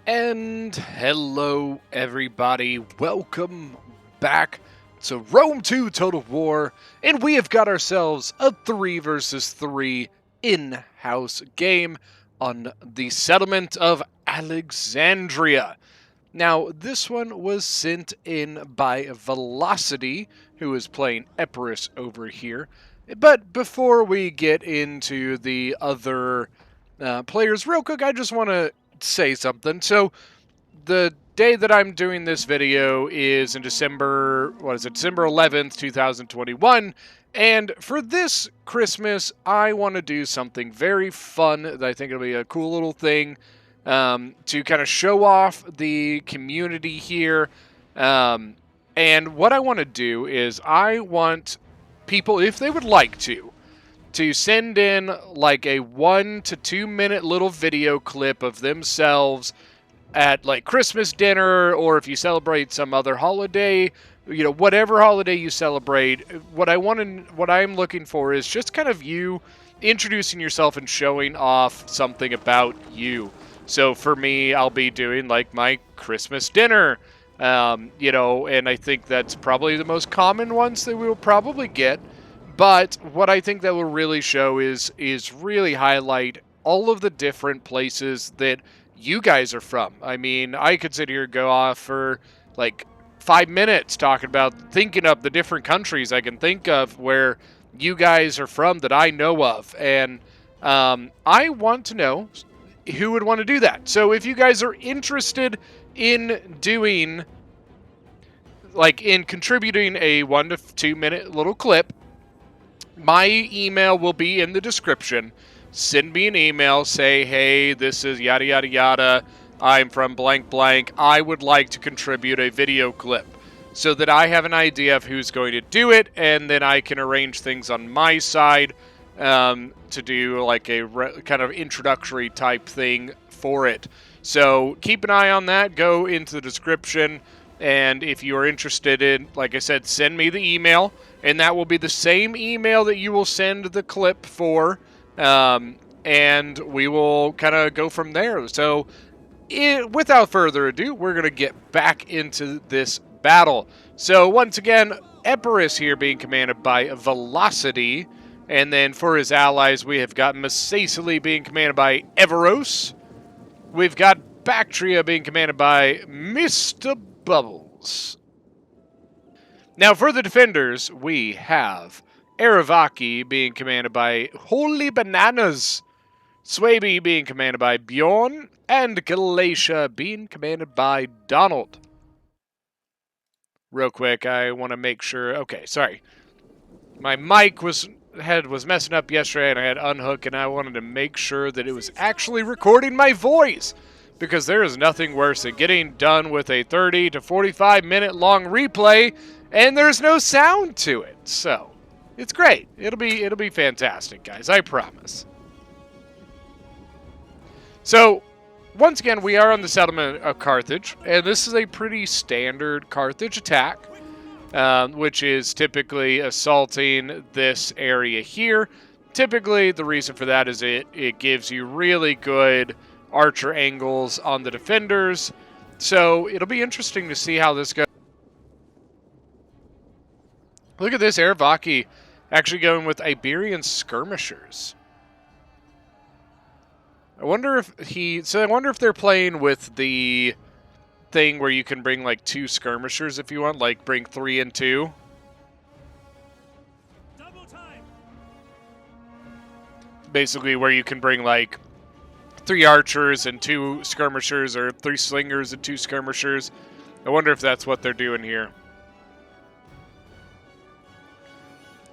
And hello everybody, welcome back to Rome 2 Total War, and we have got ourselves a 3 versus 3 in-house game on the settlement of Alexandria. Now, this one was sent in by Velocity, who is playing Epirus over here. But before we get into the other players, real quick, I just want to say something. So, the day that I'm doing this video is in December 11th, 2021. And for this Christmas, I want to do something very fun that I think it'll be a cool little thing to kind of show off the community here. And what I want to do is I want people, if they would like to send in like a 1 to 2 minute little video clip of themselves at like Christmas dinner, or if you celebrate some other holiday, you know, whatever holiday you celebrate. What I'm looking for is just kind of you introducing yourself and showing off something about you. So for me, I'll be doing like my Christmas dinner, you know, and I think that's probably the most common ones that we will probably get. But what I think that will really show is really highlight all of the different places that you guys are from. I mean, I could sit here and go off for like 5 minutes talking about thinking of the different countries I can think of where you guys are from that I know of. And I want to know who would want to do that. So if you guys are interested in doing, like, in contributing a 1 to 2 minute little clip, my email will be in the description. Send me an email, say, hey, this is yada yada yada, I'm from blank blank, I would like to contribute a video clip, so that I have an idea of who's going to do it, and then I can arrange things on my side to do like a kind of introductory type thing for it. So keep an eye on that, go into the description, and if you are interested in, like I said, send me the email, and that will be the same email that you will send the clip for, and we will kind of go from there. So without further ado, we're going to get back into this battle. So once again, Epirus here being commanded by Velocity, and then for his allies, we have got Macecily being commanded by Everos. We've got Bactria being commanded by Mr. Bubbles. Now for the defenders, we have Aravaki being commanded by Holy Bananas, Swaby being commanded by Bjorn, and Galatia being commanded by Donald. Real quick, I want to make sure. Okay, sorry. My mic was messing up yesterday, and I had unhook, and I wanted to make sure that it was actually recording my voice, because there is nothing worse than getting done with a 30 to 45 minute long replay, and there's no sound to it. So it's great. It'll be fantastic, guys. I promise. So once again, we are on the settlement of Carthage, and this is a pretty standard Carthage attack, which is typically assaulting this area here. Typically, the reason for that is it gives you really good archer angles on the defenders. So it'll be interesting to see how this goes. Look at this, Aravaki actually going with Iberian skirmishers. I wonder if they're playing with the thing where you can bring like 2 skirmishers if you want, like bring 3 and 2. Double time. Basically where you can bring like 3 archers and 2 skirmishers, or 3 slingers and 2 skirmishers. I wonder if that's what they're doing here.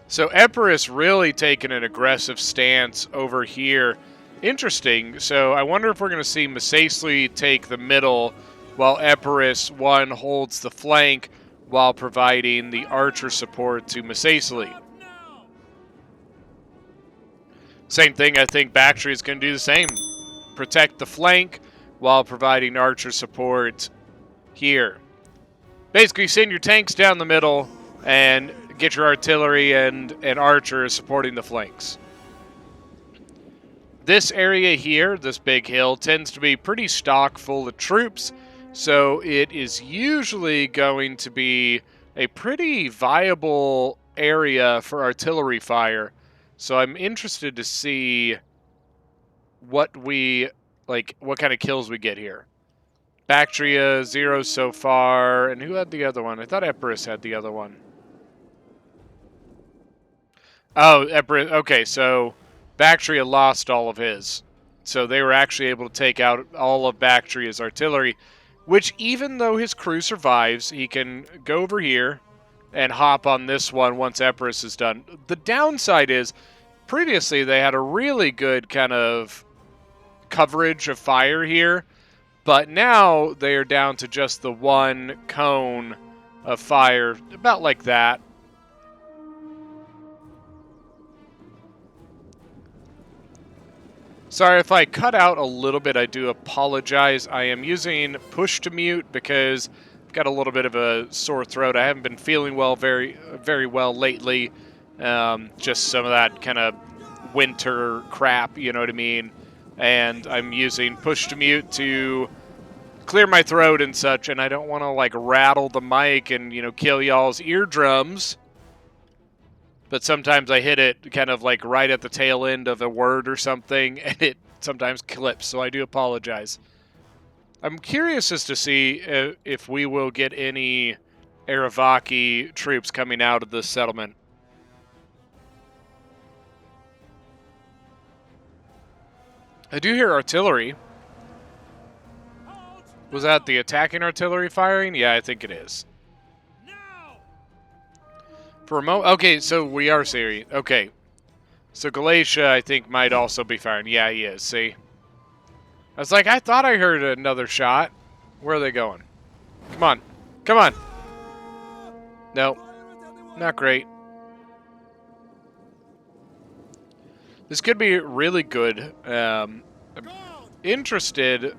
So Epirus really taking an aggressive stance over here. Interesting. So I wonder if we're going to see Macecily take the middle, while Epirus, one, holds the flank while providing the archer support to Macecily. Same thing, I think Bactria is going to do the same. Protect the flank while providing archer support here. Basically, send your tanks down the middle and get your artillery and archers supporting the flanks. This area here, this big hill, tends to be pretty stock full of troops, so it is usually going to be a pretty viable area for artillery fire. So I'm interested to see what what kind of kills we get here. Bactria, 0 so far, and who had the other one? I thought Epirus had the other one. Oh, Epirus, okay, so Bactria lost all of his. So they were actually able to take out all of Bactria's artillery, which even though his crew survives, he can go over here and hop on this one once Epirus is done. The downside is, previously they had a really good kind of coverage of fire here, but now they are down to just the one cone of fire, about like that. Sorry if I cut out a little bit, I do apologize. I am using push to mute because I've got a little bit of a sore throat. I haven't been feeling well very well lately. Just some of that kind of winter crap, you know what I mean? And I'm using push to mute to clear my throat and such, and I don't want to like rattle the mic and, you know, kill y'all's eardrums. But sometimes I hit it kind of like right at the tail end of a word or something, and it sometimes clips, so I do apologize. I'm curious as to see if we will get any Aravaki troops coming out of this settlement. I do hear artillery. Was that the attacking artillery firing? Yeah, I think it is. For a moment, okay, so we are Syria. Okay, so Galatia, I think, might also be firing. Yeah, he is. See, I was like, I thought I heard another shot. Where are they going? Come on, come on. No, not great. This could be really good. I'm interested.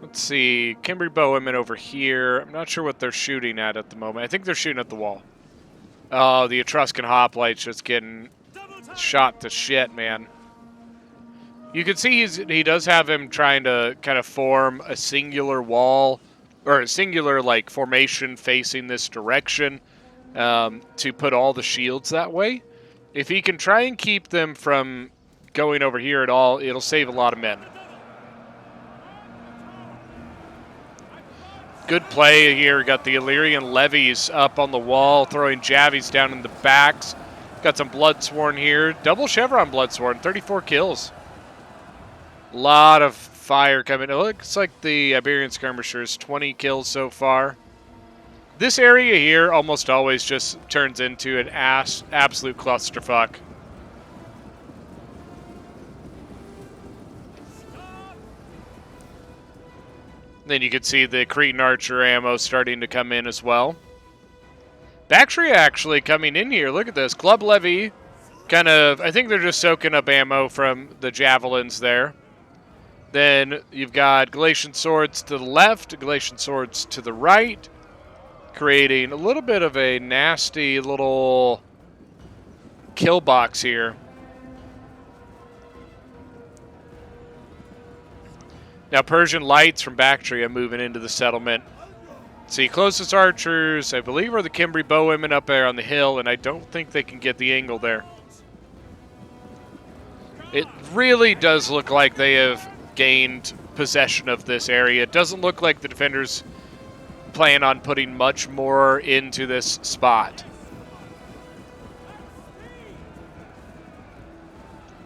Let's see, Kimberly Bowman over here. I'm not sure what they're shooting at the moment. I think they're shooting at the wall. Oh, the Etruscan hoplites just getting shot to shit, man. You can see he does have him trying to kind of form a singular wall, or a singular like formation facing this direction, to put all the shields that way. If he can try and keep them from going over here at all, it'll save a lot of men. Good play here. Got the Illyrian levies up on the wall, throwing javies down in the backs. Got some Bloodsworn here. Double Chevron Bloodsworn, 34 kills. A lot of fire coming. It looks like the Iberian Skirmishers, 20 kills so far. This area here almost always just turns into an absolute clusterfuck. Then you can see the Cretan Archer ammo starting to come in as well. Bactria actually coming in here. Look at this. Club Levy kind of, I think they're just soaking up ammo from the javelins there. Then you've got Galatian Swords to the left, Galatian Swords to the right, creating a little bit of a nasty little kill box here. Now Persian Lights from Bactria moving into the settlement. See, closest archers, I believe, are the Cimbri bowwomen up there on the hill, and I don't think they can get the angle there. It really does look like they have gained possession of this area. It doesn't look like the defenders plan on putting much more into this spot.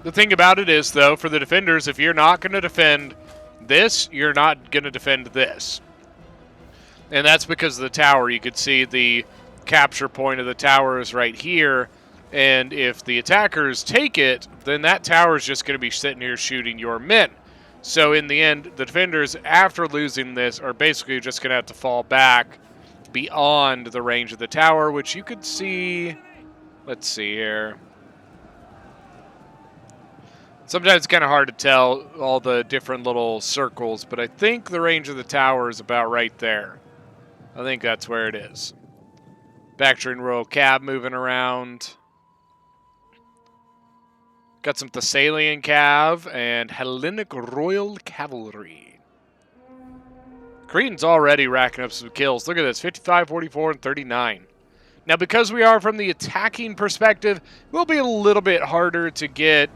The thing about it is, though, for the defenders, if you're not going to defend this, you're not going to defend this. And that's because of the tower. You could see the capture point of the tower is right here. And if the attackers take it, then that tower is just going to be sitting here shooting your men. So in the end, the defenders, after losing this, are basically just going to have to fall back beyond the range of the tower, which you could see. Let's see here. Sometimes it's kind of hard to tell all the different little circles, but I think the range of the tower is about right there. I think that's where it is. Bactrian Royal Cab moving around. Got some Thessalian Cav and Hellenic Royal Cavalry. Cretan's already racking up some kills. Look at this, 55, 44, and 39. Now, because we are from the attacking perspective, it will be a little bit harder to get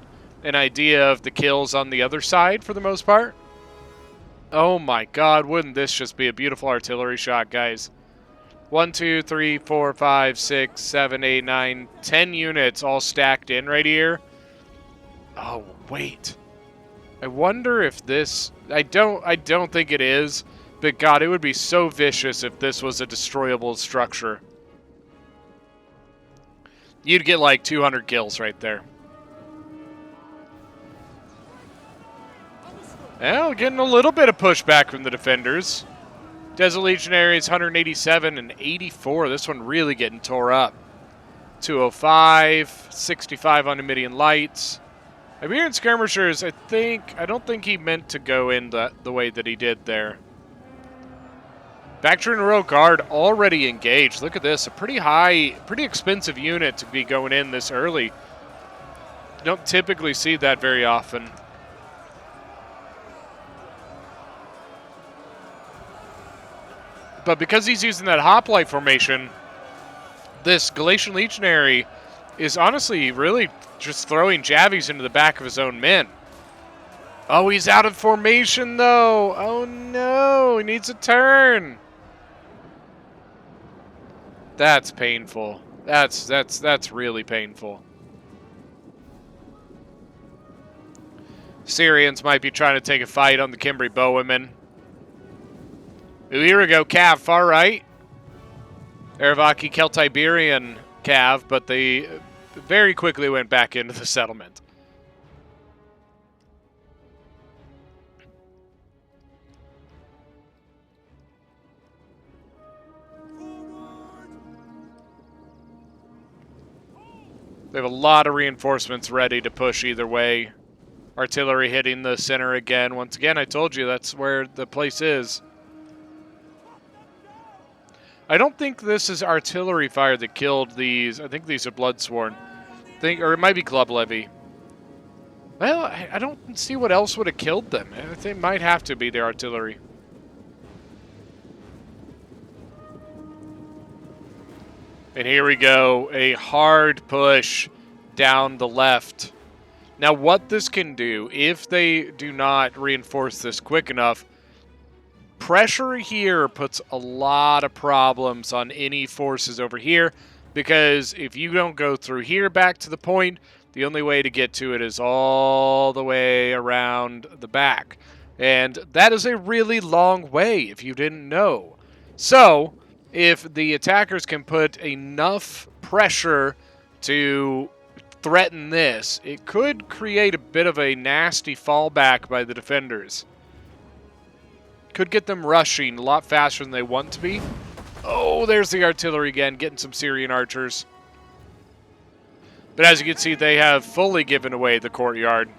an idea of the kills on the other side for the most part. Oh my god, wouldn't this just be a beautiful artillery shot, guys? 1, 2, 3, 4, 5, 6, 7, 8, 9, 10 units all stacked in right here. Oh, wait. I wonder if this... I don't think it is, but god, it would be so vicious if this was a destroyable structure. You'd get like 200 kills right there. Well, getting a little bit of pushback from the defenders. Desert Legionaries, 187 and 84. This one really getting tore up. 205, 65 on Numidian Lights. Iberian Skirmishers, I don't think he meant to go in the way that he did there. Bactrian Royal Guard already engaged. Look at this, a pretty high, pretty expensive unit to be going in this early. You don't typically see that very often. But because he's using that hoplite formation, this Galatian Legionary is honestly really just throwing javies into the back of his own men. Oh, he's out of formation though. Oh no, he needs a turn. That's painful. That's really painful. Syrians might be trying to take a fight on the Cimbri Bowwomen. Ooh, here we go, Cav, far right. Aravaki Celtiberian Cav, but they very quickly went back into the settlement. They have a lot of reinforcements ready to push either way. Artillery hitting the center again. Once again, I told you that's where the place is. I don't think this is artillery fire that killed these. I think these are Bloodsworn. Or it might be Club Levy. Well, I don't see what else would have killed them. I think it might have to be the artillery. And here we go, a hard push down the left. Now what this can do, if they do not reinforce this quick enough, pressure here puts a lot of problems on any forces over here, because if you don't go through here back to the point, the only way to get to it is all the way around the back. And that is a really long way if you didn't know. So if the attackers can put enough pressure to threaten this, it could create a bit of a nasty fallback by the defenders. Could get them rushing a lot faster than they want to be. Oh, there's the artillery again, getting some Syrian archers. But as you can see, they have fully given away the courtyard.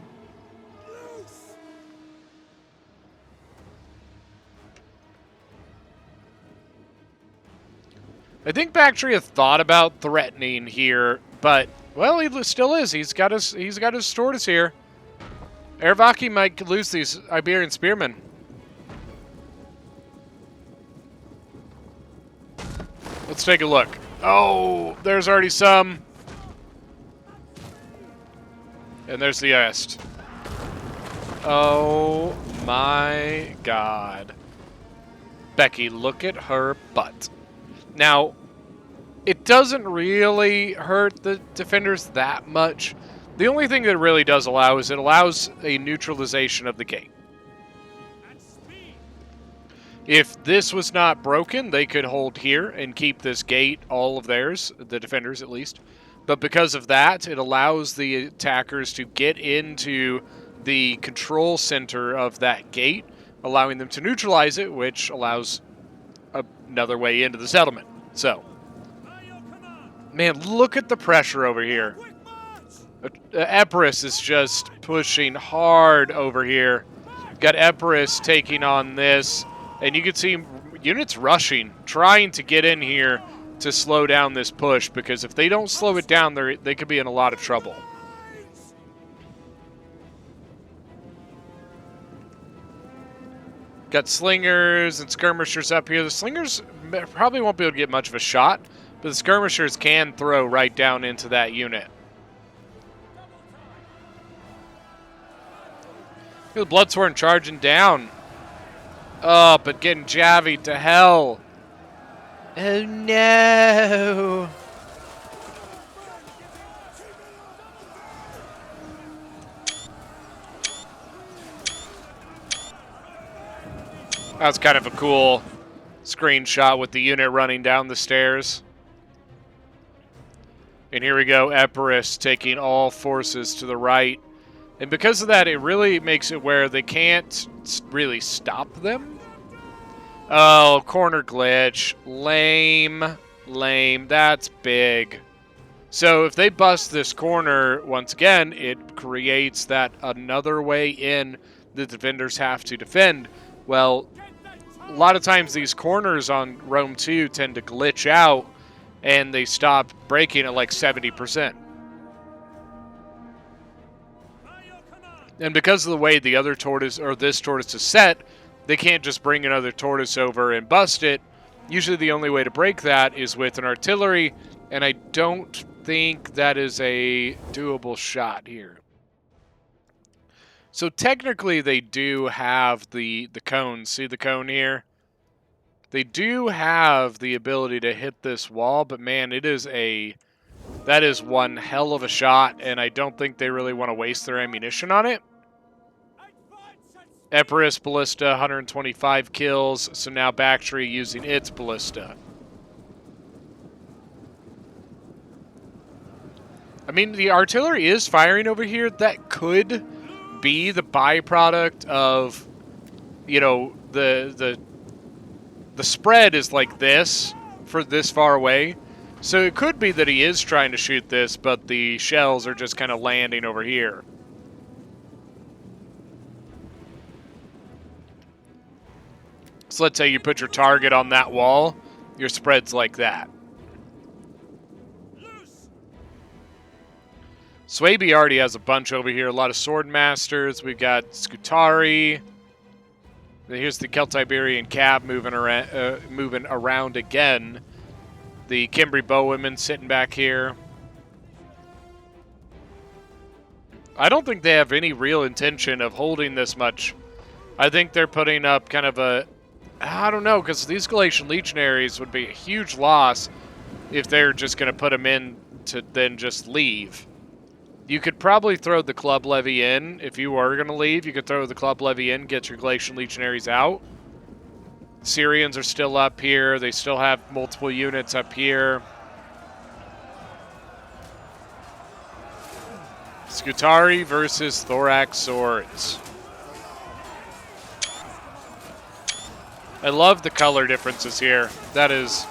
I think Bactria thought about threatening here, but well, he still is. He's got his sorties here. Aravaki might lose these Iberian spearmen. Let's take a look. Oh, there's already some. And there's the Est. Oh my god. Becky, look at her butt. Now, it doesn't really hurt the defenders that much. The only thing that it really does allow is it allows a neutralization of the gate. If this was not broken, they could hold here and keep this gate, all of theirs, the defenders at least. But because of that, it allows the attackers to get into the control center of that gate, allowing them to neutralize it, which allows another way into the settlement. So, man, look at the pressure over here. Epirus is just pushing hard over here. Got Epirus taking on this, and you can see units rushing, trying to get in here to slow down this push, because if they don't slow it down, they could be in a lot of trouble. Got slingers and skirmishers up here. The slingers probably won't be able to get much of a shot, but the skirmishers can throw right down into that unit. Look at the Bloodsworn charging down. Oh, but getting javied to hell. Oh no. That was kind of a cool screenshot with the unit running down the stairs. And here we go, Epirus taking all forces to the right. And because of that, it really makes it where they can't really stop them. Oh, corner glitch. Lame. Lame. That's big. So if they bust this corner, once again, it creates that another way in the defenders have to defend. Well, a lot of times these corners on Rome 2 tend to glitch out, and they stop breaking at like 70%. And because of the way the other tortoise, or this tortoise is set, they can't just bring another tortoise over and bust it. Usually the only way to break that is with an artillery, and I don't think that is a doable shot here. So technically they do have the cones. See the cone here? They do have the ability to hit this wall, but man, that is one hell of a shot, and I don't think they really want to waste their ammunition on it. Epirus Ballista, 125 kills, so now Bactria using its Ballista. I mean, the artillery is firing over here. That could be the byproduct of, you know, the spread is like this for this far away. So it could be that he is trying to shoot this, but the shells are just kind of landing over here. So let's say you put your target on that wall, your spread's like that. Swaby already has a bunch over here, a lot of sword masters. We've got Scutari. Here's the Celtiberian Cab moving around again. The Cimbri Bowwomen sitting back here. I don't think they have any real intention of holding this much. I think they're putting up kind of a... I don't know, because these Galatian Legionaries would be a huge loss if they're just going to put them in to then just leave. You could probably throw the club levy in. If you were going to leave, you could throw the club levy in, get your Galatian Legionaries out. Syrians are still up here. They still have multiple units up here. Scutari versus Thorax Swords. I love the color differences here. That is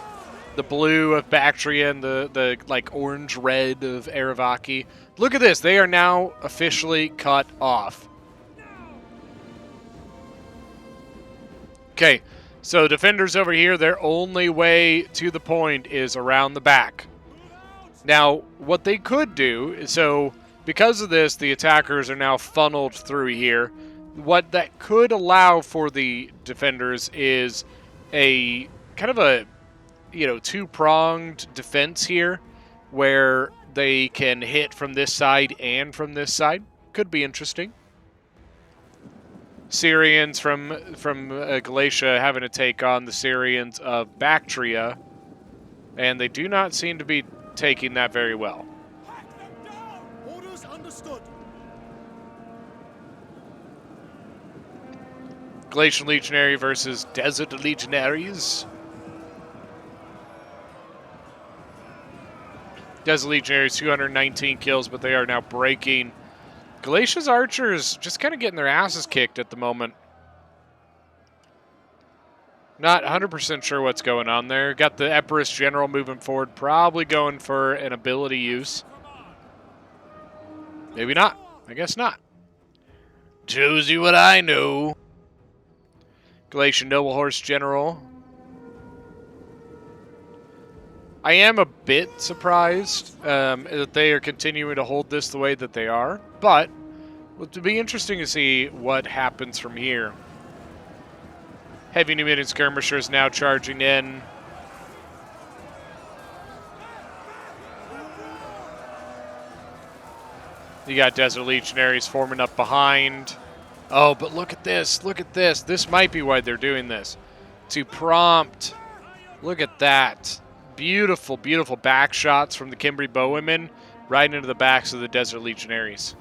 the blue of Bactria and the like orange-red of Aravaki. Look at this. They are now officially cut off. Okay, so defenders over here, their only way to the point is around the back. Now, what they could do, so because of this, the attackers are now funneled through here. What that could allow for the defenders is a kind of a, you know, two-pronged defense here where they can hit from this side and from this side. Could be interesting. Syrians from Galatia having to take on the Syrians of Bactria, and they do not seem to be taking that very well. Orders understood. Galatian Legionary versus Desert Legionaries. Desert Legionaries, 219 kills, but they are now breaking. Galatia's archers just kind of getting their asses kicked at the moment. Not 100% sure what's going on there. Got the Epirus General moving forward, probably going for an ability use. Maybe not. I guess not. Shows you what I know. Galatian Noble Horse General. I am a bit surprised that they are continuing to hold this the way that they are, but it'll be interesting to see what happens from here. Heavy Numidian skirmishers now charging in. You got Desert Legionaries forming up behind. Oh, but look at this. Look at this. This might be why they're doing this. To prompt. Look at that. Beautiful, beautiful back shots from the Cimbri bowwomen right into the backs of the Desert Legionaries.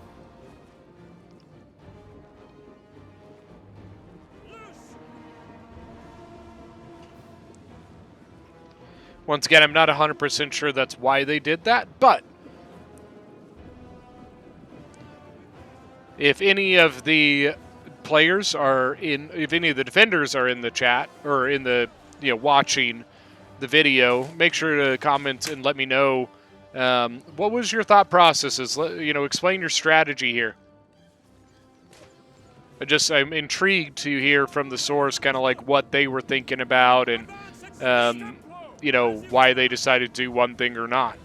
Once again, I'm not 100% sure that's why they did that, but if any of the players are in, if any of the defenders are in the chat or in the, watching the video, make sure to comment and let me know what was your thought processes. Explain your strategy here. I'm intrigued to hear from the source kind of like what they were thinking about and why they decided to do one thing or not.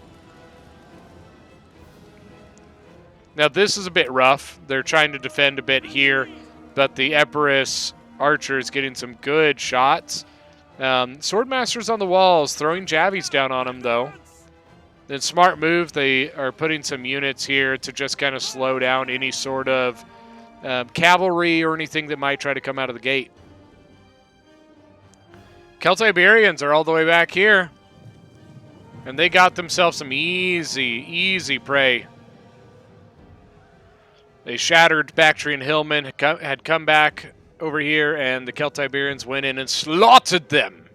Now this is a bit rough. They're trying to defend a bit here, but the Epirus archer is getting some good shots. Swordmaster's on the walls, throwing javies down on him though. Then smart move, they are putting some units here to just kind of slow down any sort of cavalry or anything that might try to come out of the gate. Celtiberians are all the way back here. And they got themselves some easy prey. They shattered Bactrian Hillmen, had come back over here, and the Celtiberians went in and slaughtered them.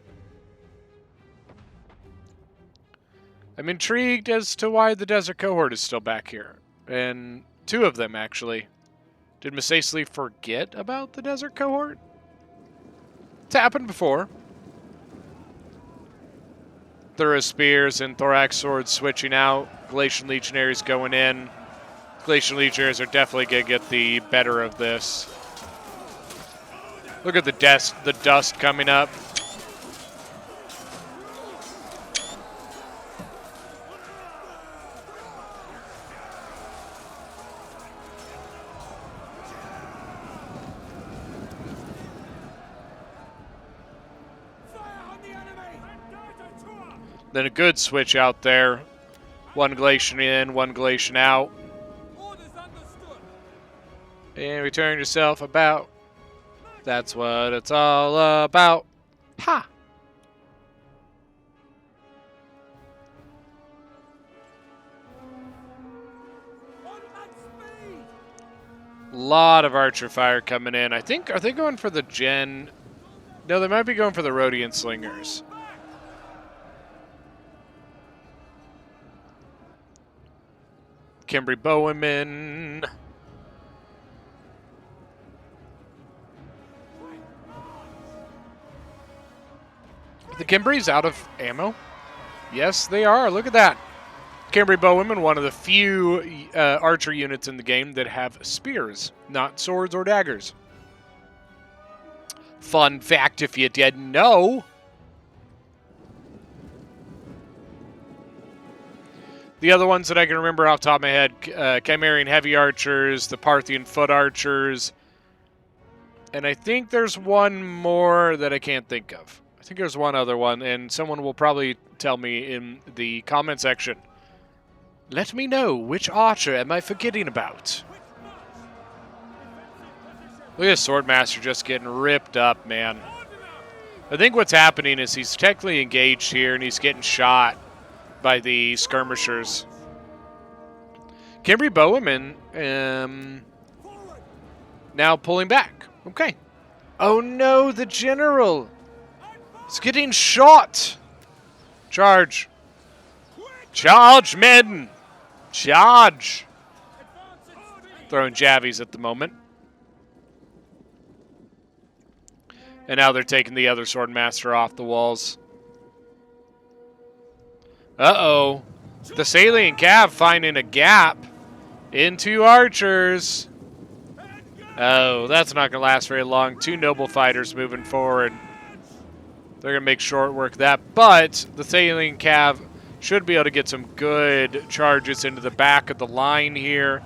I'm intrigued as to why the Desert Cohort is still back here. And two of them, actually. Did Misacely forget about the Desert Cohort? It's happened before. Thorough spears and thorax swords switching out. Galatian legionaries going in. Galatian legionaries are definitely going to get the better of this. Look at the dust coming up. Then a good switch out there. One Galatian in, one Galatian out. And return yourself about. That's what it's all about. Ha! Lot of archer fire coming in. I think, are they going for the gen? No, they might be going for the Rhodian slingers. Cimbri bowwomen. The Cimbri's out of ammo? Yes, they are. Look at that. Cimbri bowwomen, one of the few archer units in the game that have spears, not swords or daggers. Fun fact if you didn't know. The other ones that I can remember off the top of my head, Chimerian heavy archers, the Parthian foot archers, and I think there's one more that I can't think of. I think there's one other one, and someone will probably tell me in the comment section. Let me know, which archer am I forgetting about? Look at this Swordmaster just getting ripped up, man. I think what's happening is he's technically engaged here, and he's getting shot by the skirmishers. Cimbri bowwomen now pulling back. Okay. Oh no, the general is getting shot. Charge. Charge, men. Charge. Throwing javies at the moment. And now they're taking the other Swordmaster off the walls. Uh-oh. The Thessalian Cav finding a gap into archers. Oh, that's not going to last very long. Two noble fighters moving forward. They're going to make short work of that. But the Thessalian Cav Should be able to get some good charges into the back of the line here.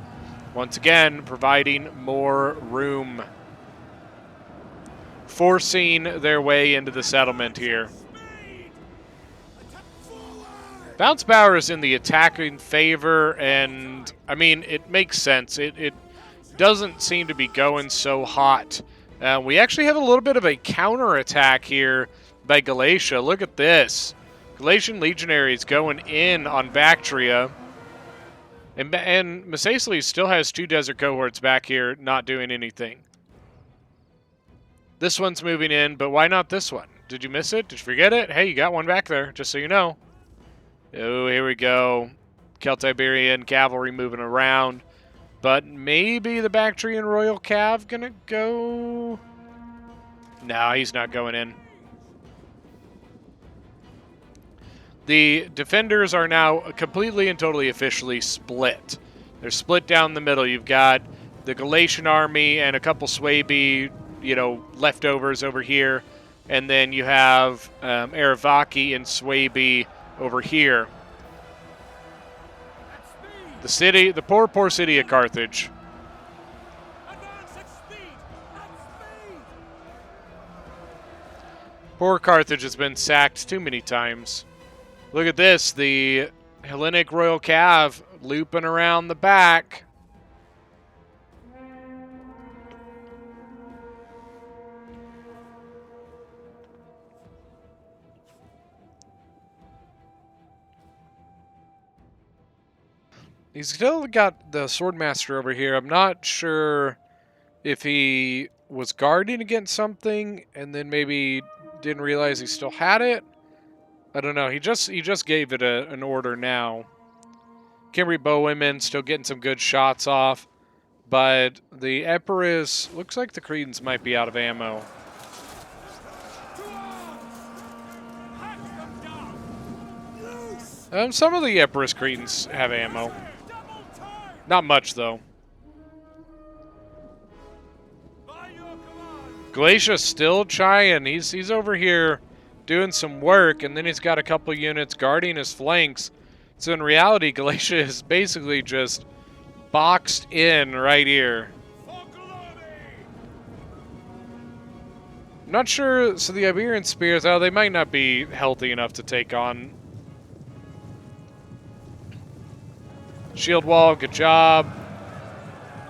Once again, providing more room. Forcing their way into the settlement here. Bounce Power is in the attacking favor, and, I mean, it makes sense. It doesn't seem to be going so hot. We actually have a little bit of a counterattack here by Galatia. Look at this. Galatian legionaries going in on Bactria. And Mesacles still has 2 desert cohorts back here not doing anything. This one's moving in, but why not this one? Did you miss it? Did you forget it? Hey, you got one back there, just so you know. Oh, here we go. Celtiberian cavalry moving around. But maybe the Bactrian Royal Cav gonna go... No, he's not going in. The defenders are now completely and totally officially split. They're split down the middle. You've got the Galatian army and a couple Swaby, leftovers over here. And then you have Aravaki and Swaby over here. The poor city of Carthage. Poor Carthage has been sacked too many times. Look at this, the Hellenic Royal Cav looping around the back. He's still got the Swordmaster over here. I'm not sure if he was guarding against something and then maybe didn't realize he still had it. I don't know. He just gave it an order now. Kimberly Bowwomen still getting some good shots off, but the Epirus looks like the Cretans might be out of ammo. Some of the Epirus Cretans have ammo. Not much, though. Galatia's still trying. He's over here doing some work, and then he's got a couple units guarding his flanks. So in reality, Galatia is basically just boxed in right here. I'm not sure. So the Iberian Spears, they might not be healthy enough to take on. Shield Wall, good job.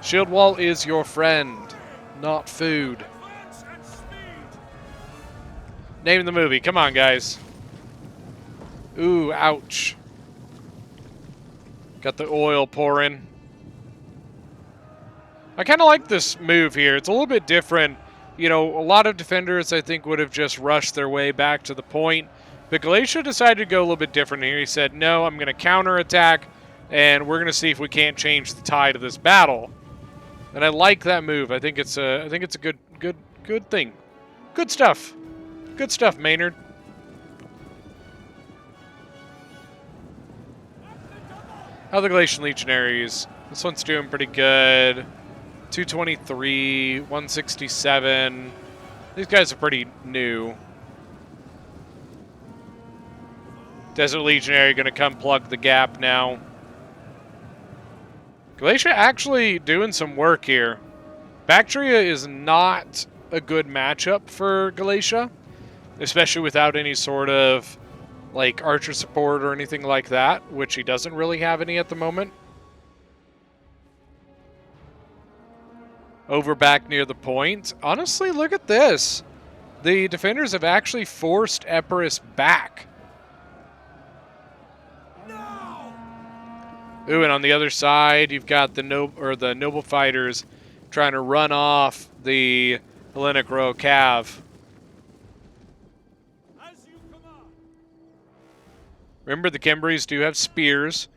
Shield Wall is your friend, not food. Name the movie. Come on, guys. Ooh, ouch. Got the oil pouring. I kind of like this move here. It's a little bit different. A lot of defenders, I think, would have just rushed their way back to the point. But Galatia decided to go a little bit different here. He said, no, I'm going to counterattack, and we're going to see if we can't change the tide of this battle. And I like that move. I think it's a good thing. Good stuff. Good stuff, Maynard. How are the Galatian Legionaries? This one's doing pretty good. 223, 167. These guys are pretty new. Desert Legionary going to come plug the gap now. Galatia actually doing some work here. Bactria is not a good matchup for Galatia, especially without any sort of archer support or anything like that, which he doesn't really have any at the moment. Over back near the point. Honestly, look at this. The defenders have actually forced Epirus back. No! Ooh, and on the other side, you've got the noble fighters trying to run off the Hellenic Royal Cav. Remember, the Cimbries do have spears.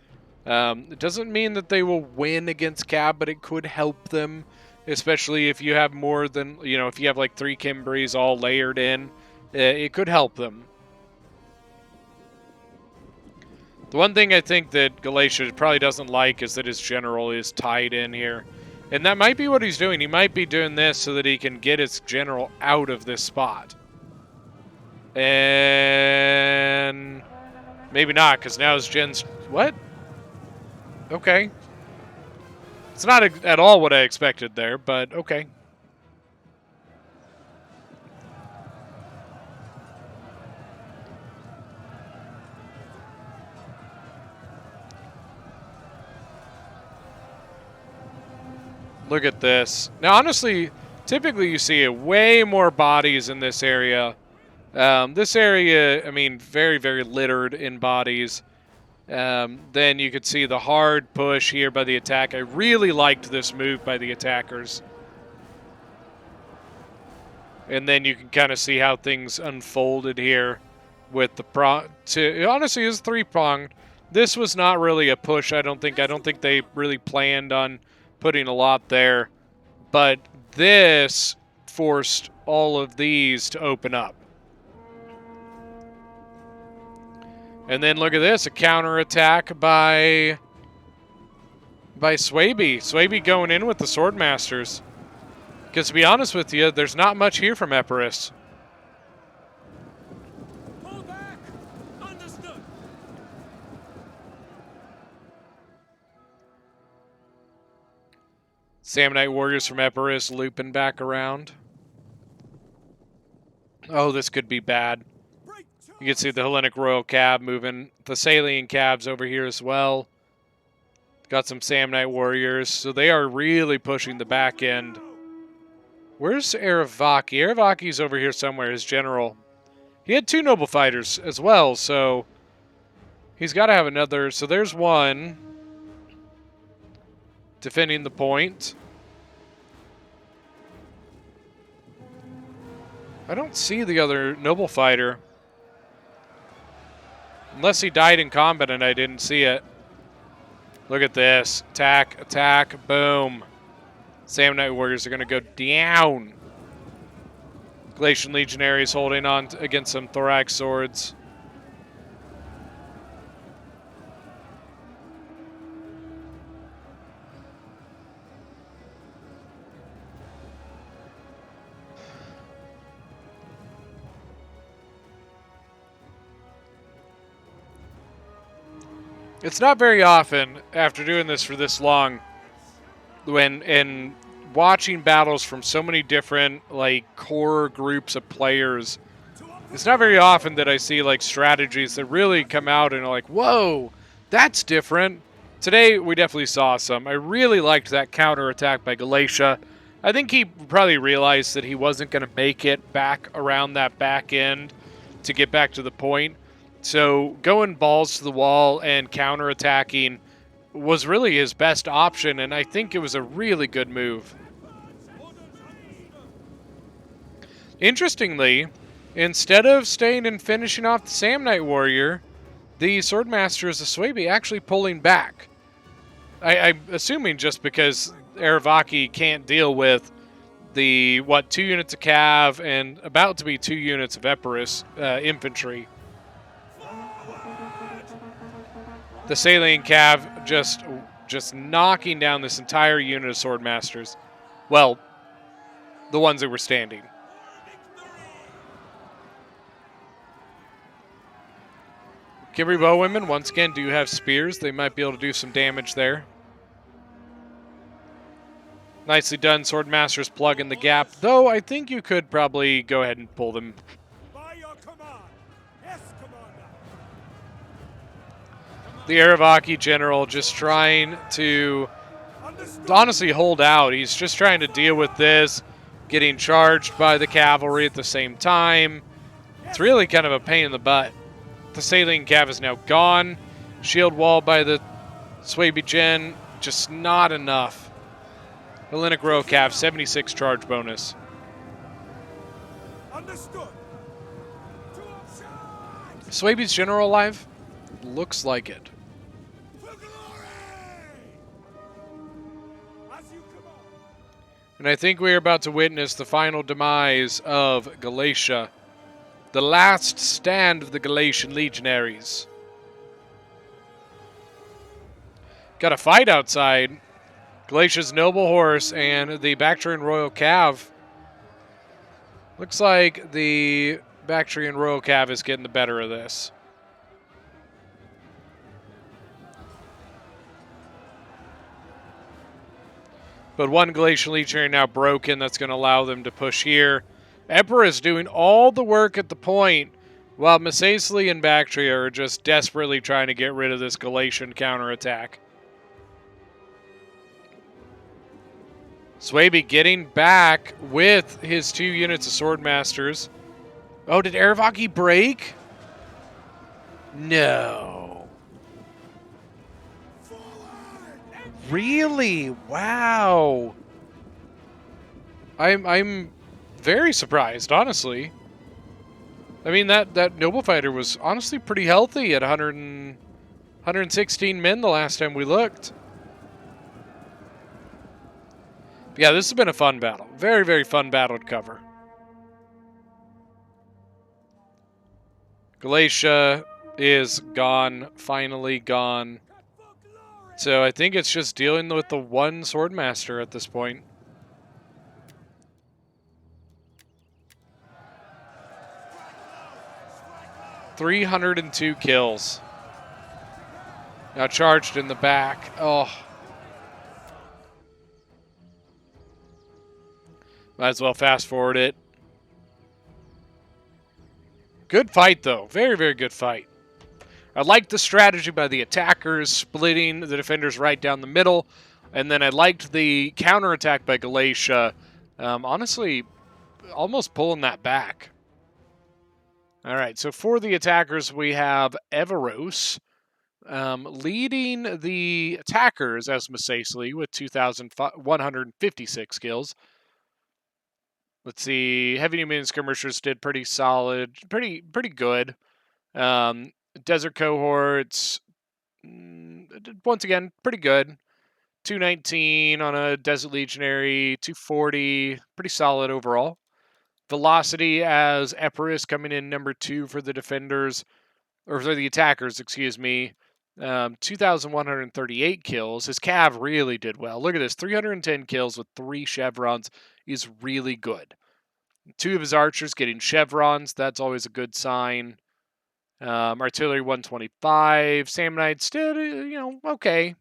It doesn't mean that they will win against Cav, but it could help them, especially if you have more than, if you have 3 Cimbries all layered in. It could help them. The one thing I think that Galatia probably doesn't like is that his general is tied in here. And that might be what he's doing. He might be doing this so that he can get his general out of this spot. And Maybe not, because now it's Jen's... What? Okay. It's not at all what I expected there, but okay. Look at this. Now, honestly, typically you see way more bodies in this area. This area, I mean, very, very littered in bodies. Then you could see the hard push here by the attack. I really liked this move by the attackers. And then you can kind of see how things unfolded here with the honestly, it was 3-pronged. This was not really a push, I don't think. I don't think they really planned on putting a lot there. But this forced all of these to open up. And then look at this, a counterattack by Swaby. Swaby going in with the Swordmasters. Because to be honest with you, there's not much here from Epirus. Pull back! Understood! Samnite warriors from Epirus looping back around. Oh, this could be bad. You can see the Hellenic Royal Cab moving. The Thessalian Cabs over here as well. Got some Samnite warriors. So they are really pushing the back end. Where's Aravaki? Aravaki's over here somewhere, his general. He had 2 noble fighters as well, so he's got to have another. So there's one defending the point. I don't see the other noble fighter. Unless he died in combat and I didn't see it. Look at this. Attack, attack, boom. Samnite warriors are going to go down. Galatian legionaries holding on against some thorax swords. It's not very often, after doing this for this long, and watching battles from so many different, like, core groups of players, it's not very often that I see, like, strategies that really come out and are like, whoa, that's different. Today, we definitely saw some. I really liked that counterattack by Galatia. I think he probably realized that he wasn't going to make it back around that back end to get back to the point. So going balls to the wall and counterattacking was really his best option, and I think it was a really good move. Interestingly, instead of staying and finishing off the Samnite warrior, the Swordmaster is a Swaby actually pulling back. I'm assuming just because Aravaki can't deal with the, 2 units of Cav and about to be 2 units of Epirus infantry. The Thessalian Cav just knocking down this entire unit of Swordmasters. Well, the ones that were standing. Kimberly Bowwomen, once again, do have spears. They might be able to do some damage there. Nicely done, Swordmasters plugging the gap. Though, I think you could probably go ahead and pull them. By your command! Yes, Commander! The Aravaki general just trying to honestly hold out. He's just trying to deal with this, getting charged by the cavalry at the same time. It's really kind of a pain in the butt. The Thessalian Cav is now gone. Shield wall by the Swaby Gen, just not enough. Hellenic Royal Cav, 76 charge bonus. Understood! Swaby's general alive? Looks like it. For glory! As you command! And I think we are about to witness the final demise of Galatia. The last stand of the Galatian legionaries. Got a fight outside. Galatia's noble horse and the Bactrian Royal Cav. Looks like the Bactrian Royal Cav is getting the better of this. But one Glacial Legionary now broken. That's going to allow them to push here. Emperor is doing all the work at the point, while Misasli and Bactria are just desperately trying to get rid of this Galatian counterattack. Swaby getting back with his 2 units of Swordmasters. Oh, did Aravaki break? No. Really? Wow. I'm very surprised, honestly. I mean, that Noble Fighter was honestly pretty healthy at 116 men the last time we looked. But yeah, this has been a fun battle. Very, very fun battle to cover. Galatia is gone, finally gone. So I think it's just dealing with the one Swordmaster at this point. $302 kills. Now charged in the back. Oh. Might as well fast forward it. Good fight, though. Very, very good fight. I like the strategy by the attackers, splitting the defenders right down the middle. And then I liked the counterattack by Galatia. Honestly, almost pulling that back. All right, so for the attackers, we have Everos leading the attackers as Misasli with 2,156 kills. Let's see, Heavy Numidian Skirmishers did pretty solid, pretty good. Desert Cohorts, once again, pretty good. 219 on a Desert Legionary, 240, pretty solid overall. Velocity as Epirus coming in number 2 for the defenders, or for the attackers, excuse me. 2,138 kills. His Cav really did well. Look at this, 310 kills with 3 chevrons is really good. 2 of his archers getting chevrons, that's always a good sign. Artillery 125. Sammonites did, okay.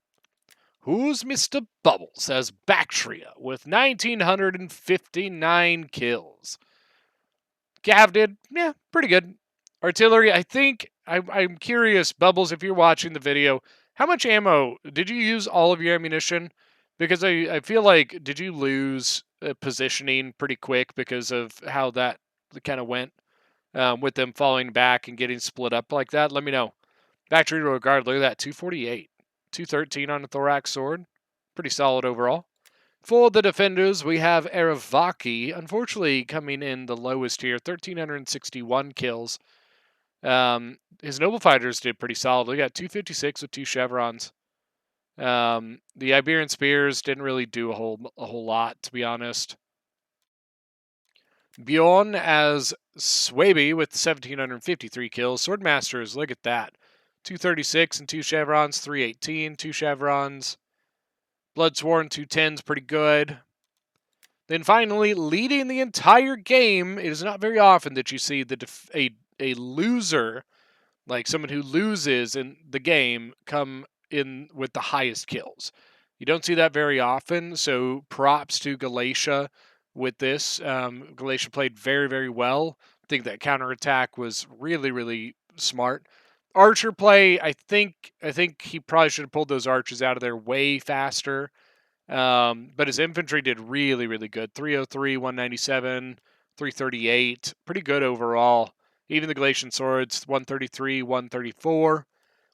Who's Mr. Bubbles as Bactria with 1,959 kills. Cav did, pretty good. Artillery, I think, I'm curious, Bubbles, if you're watching the video, how much ammo, did you use all of your ammunition? Because I feel like, did you lose positioning pretty quick because of how that kind of went with them falling back and getting split up like that? Let me know. Bactria regard, look at that, 248. 213 on a Thorax Sword. Pretty solid overall. For the defenders, we have Aravaki, unfortunately coming in the lowest here, 1,361 kills. His Noble Fighters did pretty solid. We got 256 with 2 chevrons. The Iberian Spears didn't really do a whole lot, to be honest. Bjorn as Swaby with 1,753 kills. Swordmasters, look at that. 236 and 2 chevrons, 318, 2 chevrons. Bloodsworn 210's pretty good. Then finally, leading the entire game, it is not very often that you see a loser, like someone who loses in the game, come in with the highest kills. You don't see that very often, so props to Galatia with this. Galatia played very, very well. I think that counterattack was really, really smart. Archer play, I think he probably should have pulled those archers out of there way faster. But his infantry did really, really good. 303, 197, 338. Pretty good overall. Even the Galatian swords, 133, 134.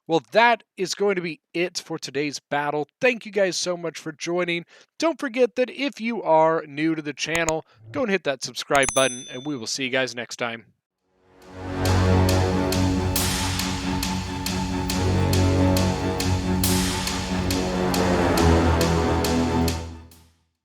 Well, that is going to be it for today's battle. Thank you guys so much for joining. Don't forget that if you are new to the channel, go and hit that subscribe button, and we will see you guys next time.